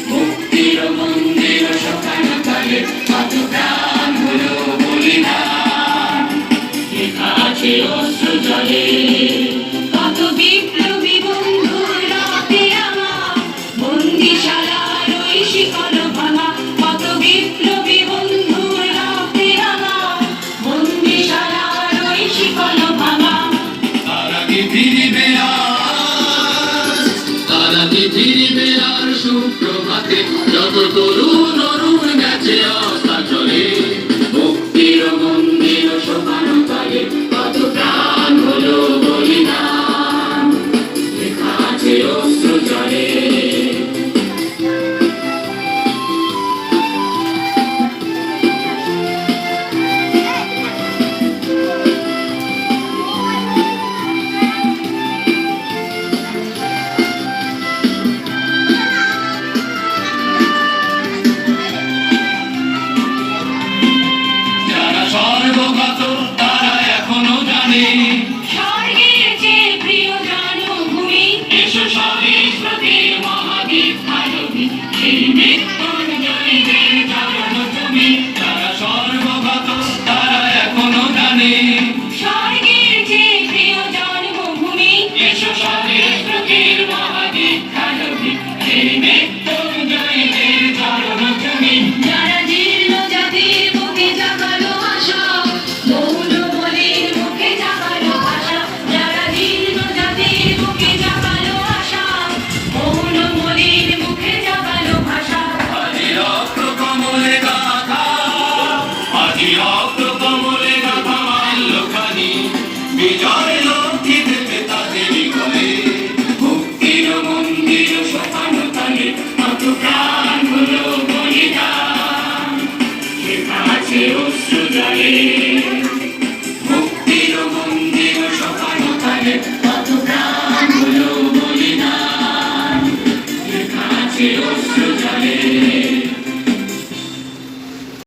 মুক্তির মন্দির শোকানো তলে কত প্রাণ হলো বলিদান, লেখা আছে অশ্রু জলে কত বিপ্লবী বন্ধুর রক্তে রাঙা, বন্দিশালার ওই শিকল ভাঙা, কত বিপ্লবী বন্ধুর রক্তে রাঙা, বন্দিশালার ওই শিকল ভাঙা। তারা কি ফিরিবে আর সুপ্রভাতে, যত তরুণ অরুণ গেছে অস্তাচলে, মুক্তির মন্দির শোকানো তলে কত প্রাণ হলো বলিদান, লেখা আছে অশ্রু জলে। সর্বগত তারা এখনো জানে